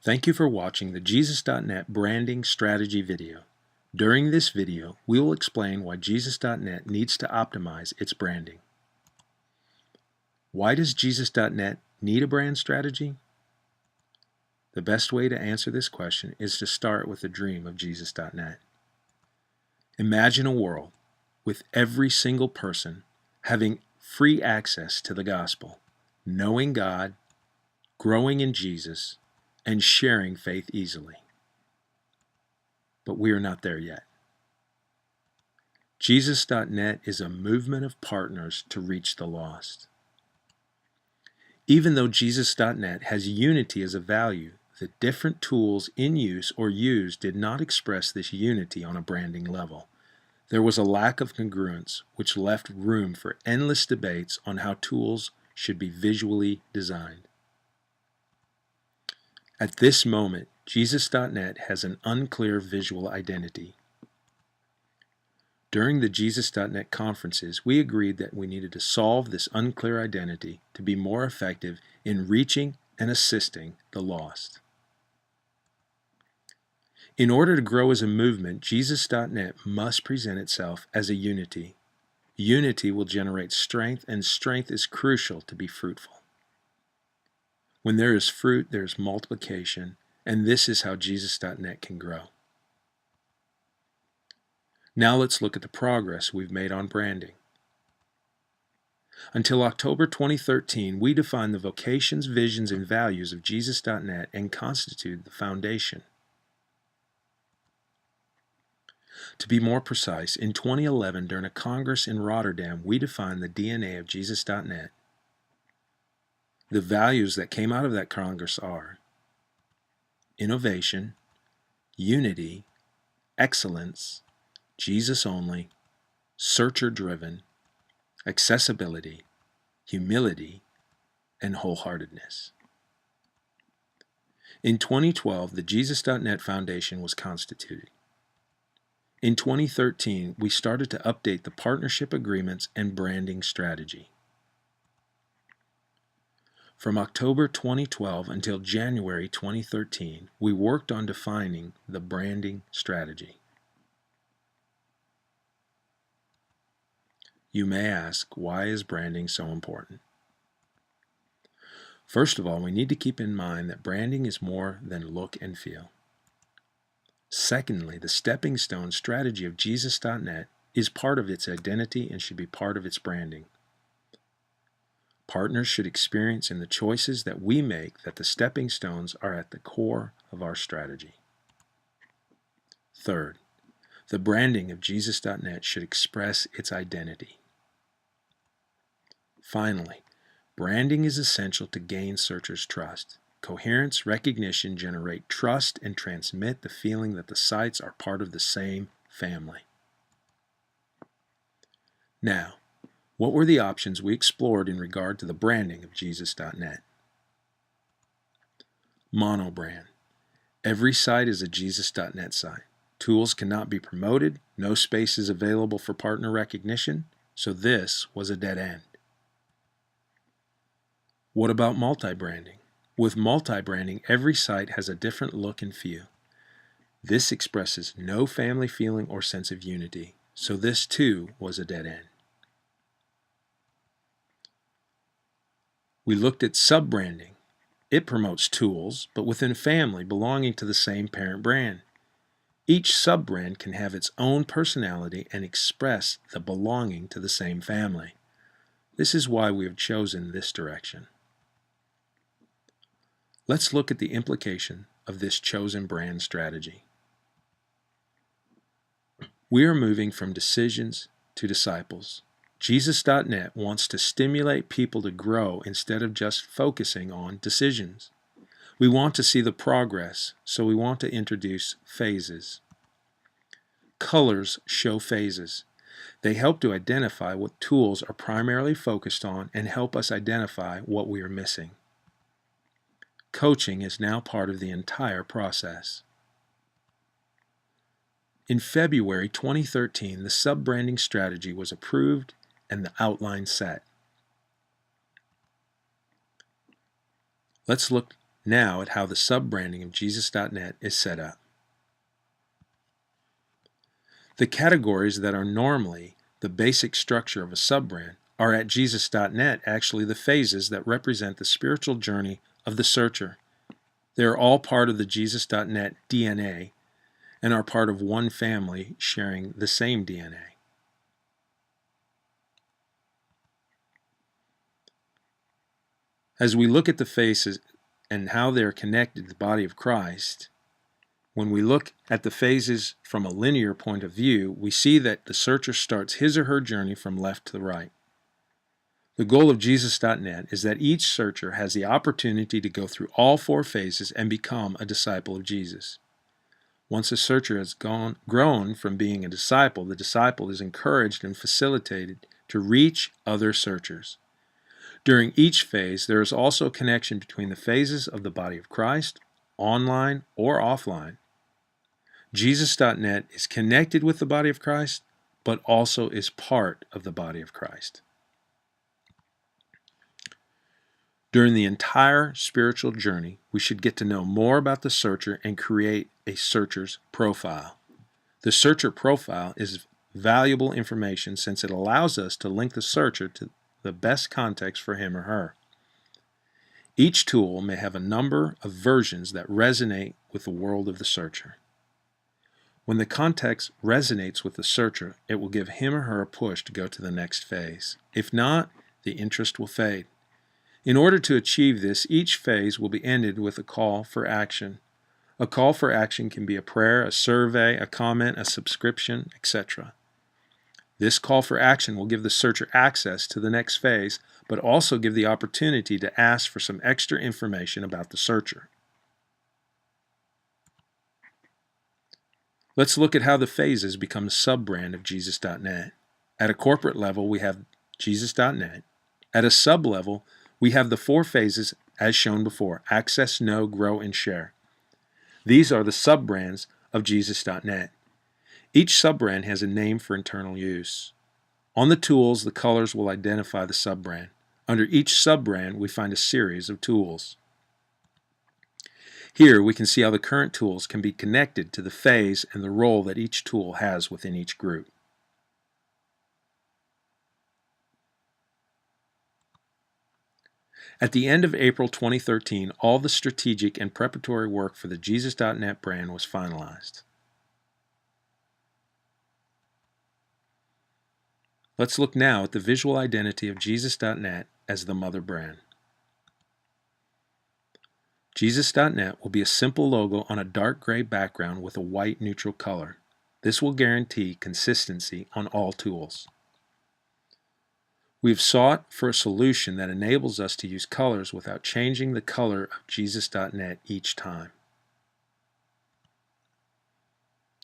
Thank you for watching the Jesus.net branding strategy video. During this video, we will explain why Jesus.net needs to optimize its branding. Why does Jesus.net need a brand strategy? The best way to answer this question is to start with the dream of Jesus.net. Imagine a world with every single person having free access to the gospel, knowing God, growing in Jesus, and sharing faith easily. But we are not there yet. Jesus.net is a movement of partners to reach the lost. Even though Jesus.net has unity as a value, the different tools in use or used did not express this unity on a branding level. There was a lack of congruence, which left room for endless debates on how tools should be visually designed. At this moment, Jesus.net has an unclear visual identity. During the Jesus.net conferences, we agreed that we needed to solve this unclear identity to be more effective in reaching and assisting the lost. In order to grow as a movement, Jesus.net must present itself as a unity. Unity will generate strength, and strength is crucial to be fruitful. When there is fruit, there is multiplication, and this is how Jesus.net can grow. Now let's look at the progress we've made on branding. Until October 2013, we defined the vocations, visions, and values of Jesus.net and constituted the foundation. To be more precise, in 2011, during a congress in Rotterdam, we defined the DNA of Jesus.net. The values that came out of that congress are innovation, unity, excellence, Jesus only, searcher-driven, accessibility, humility, and wholeheartedness. In 2012, the Jesus.net Foundation was constituted. In 2013, we started to update the partnership agreements and branding strategy. From October 2012 until January 2013, we worked on defining the branding strategy. You may ask, why is branding so important? First of all, we need to keep in mind that branding is more than look and feel. Secondly, the stepping stone strategy of Jesus.net is part of its identity and should be part of its branding. Partners should experience in the choices that we make that the stepping stones are at the core of our strategy. Third, the branding of Jesus.net should express its identity. Finally, branding is essential to gain searchers' trust. Coherence, recognition generate trust and transmit the feeling that the sites are part of the same family. Now, what were the options we explored in regard to the branding of Jesus.net? Monobrand. Every site is a Jesus.net site. Tools cannot be promoted, no space is available for partner recognition, so this was a dead end. What about multi-branding? With multi-branding, every site has a different look and feel. This expresses no family feeling or sense of unity, so this too was a dead end. We looked at sub-branding. It promotes tools, but within a family belonging to the same parent brand. Each sub-brand can have its own personality and express the belonging to the same family. This is why we have chosen this direction. Let's look at the implication of this chosen brand strategy. We are moving from decisions to disciples. Jesus.net wants to stimulate people to grow instead of just focusing on decisions. We want to see the progress, so we want to introduce phases. Colors show phases. They help to identify what tools are primarily focused on and help us identify what we are missing. Coaching is now part of the entire process. In February 2013, the sub-branding strategy was approved and the outline set. Let's look now at how the sub-branding of Jesus.net is set up. The categories that are normally the basic structure of a sub-brand are at Jesus.net actually the phases that represent the spiritual journey of the searcher. They are all part of the Jesus.net DNA and are part of one family sharing the same DNA. As we look at the phases and how they are connected to the body of Christ, when we look at the phases from a linear point of view, we see that the searcher starts his or her journey from left to right. The goal of Jesus.net is that each searcher has the opportunity to go through all 4 phases and become a disciple of Jesus. Once a searcher has grown from being a disciple, the disciple is encouraged and facilitated to reach other searchers. During each phase, there is also a connection between the phases of the body of Christ, online or offline. Jesus.net is connected with the body of Christ, but also is part of the body of Christ. During the entire spiritual journey, we should get to know more about the searcher and create a searcher's profile. The searcher profile is valuable information since it allows us to link the searcher to the best context for him or her. Each tool may have a number of versions that resonate with the world of the searcher. When the context resonates with the searcher, it will give him or her a push to go to the next phase. If not, the interest will fade. In order to achieve this, each phase will be ended with a call for action. A call for action can be a prayer, a survey, a comment, a subscription, etc. This call for action will give the searcher access to the next phase, but also give the opportunity to ask for some extra information about the searcher. Let's look at how the phases become a sub-brand of Jesus.net. At a corporate level, we have Jesus.net. At a sub-level, we have the 4 phases as shown before: access, know, grow, and share. These are the sub-brands of Jesus.net. Each sub-brand has a name for internal use. On the tools, the colors will identify the sub-brand. Under each sub-brand, we find a series of tools. Here, we can see how the current tools can be connected to the phase and the role that each tool has within each group. At the end of April 2013, all the strategic and preparatory work for the Jesus.net brand was finalized. Let's look now at the visual identity of Jesus.net as the mother brand. Jesus.net will be a simple logo on a dark gray background with a white neutral color. This will guarantee consistency on all tools. We have sought for a solution that enables us to use colors without changing the color of Jesus.net each time.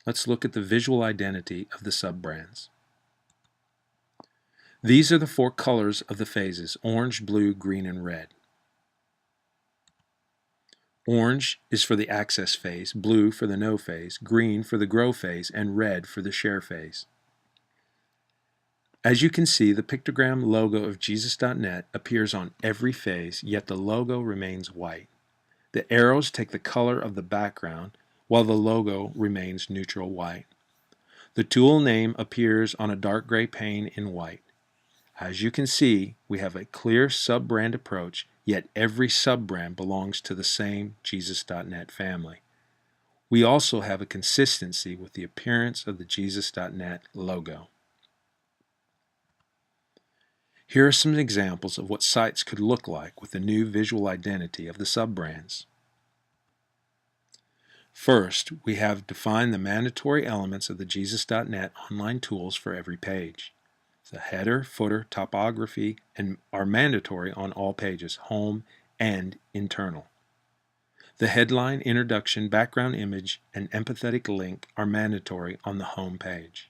Let's look at the visual identity of the sub-brands. These are the 4 colors of the phases: orange, blue, green, and red. Orange is for the access phase, blue for the know phase, green for the grow phase, and red for the share phase. As you can see, the pictogram logo of Jesus.net appears on every phase, yet the logo remains white. The arrows take the color of the background, while the logo remains neutral white. The tool name appears on a dark gray pane in white. As you can see, we have a clear sub-brand approach, yet every sub-brand belongs to the same Jesus.net family. We also have a consistency with the appearance of the Jesus.net logo. Here are some examples of what sites could look like with the new visual identity of the sub-brands. First, we have defined the mandatory elements of the Jesus.net online tools for every page. The header, footer, topography, are mandatory on all pages, home and internal. The headline, introduction, background image, and empathetic link are mandatory on the home page.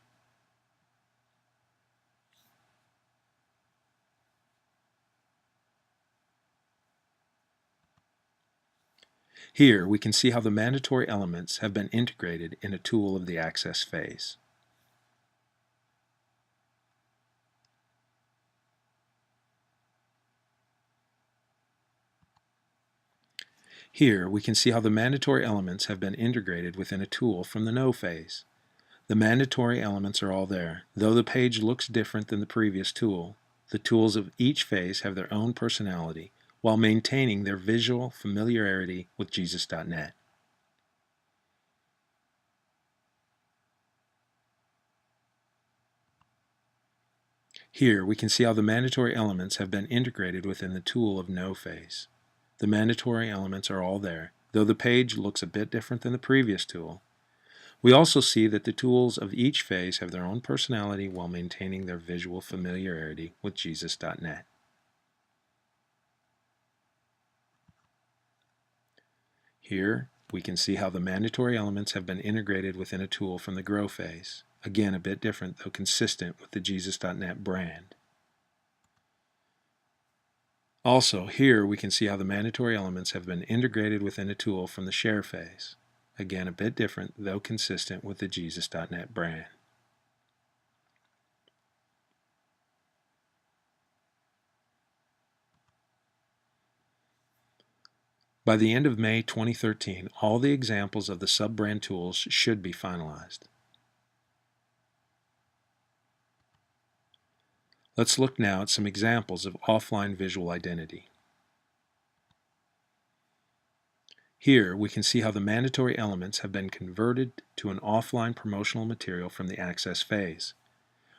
Here we can see how the mandatory elements have been integrated in a tool of the access phase. Here, we can see how the mandatory elements have been integrated within a tool from the No phase. The mandatory elements are all there. Though the page looks different than the previous tool, the tools of each phase have their own personality while maintaining their visual familiarity with Jesus.net. Here, we can see how the mandatory elements have been integrated within the tool of No phase. The mandatory elements are all there, though the page looks a bit different than the previous tool. We also see that the tools of each phase have their own personality while maintaining their visual familiarity with Jesus.net. Here, we can see how the mandatory elements have been integrated within a tool from the Grow phase. Again, a bit different, though consistent with the Jesus.net brand. Also, here we can see how the mandatory elements have been integrated within a tool from the Share phase. Again, a bit different, though consistent with the Jesus.net brand. By the end of May 2013, all the examples of the sub-brand tools should be finalized. Let's look now at some examples of offline visual identity. Here, we can see how the mandatory elements have been converted to an offline promotional material from the Access phase.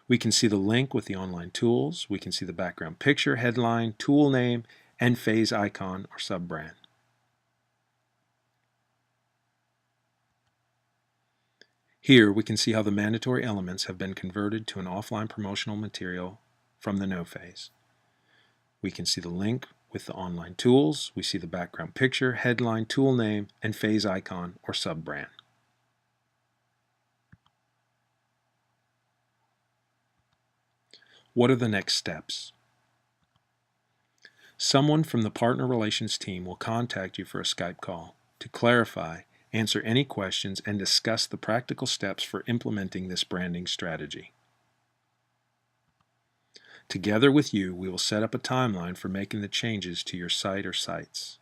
We can see the link with the online tools, we can see the background picture, headline, tool name, and phase icon or sub-brand. Here, we can see how the mandatory elements have been converted to an offline promotional material from the No phase. We can see the link with the online tools, we see the background picture, headline, tool name, and phase icon or sub-brand. What are the next steps? Someone from the Partner Relations team will contact you for a Skype call to clarify, answer any questions, and discuss the practical steps for implementing this branding strategy. Together with you, we will set up a timeline for making the changes to your site or sites.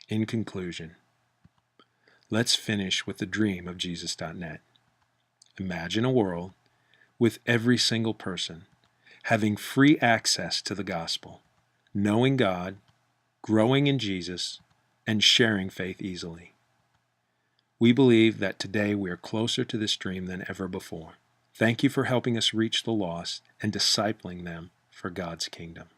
In conclusion, let's finish with the dream of Jesus.net. Imagine a world with every single person having free access to the gospel, knowing God, growing in Jesus, and sharing faith easily. We believe that today we are closer to this dream than ever before. Thank you for helping us reach the lost and discipling them for God's kingdom.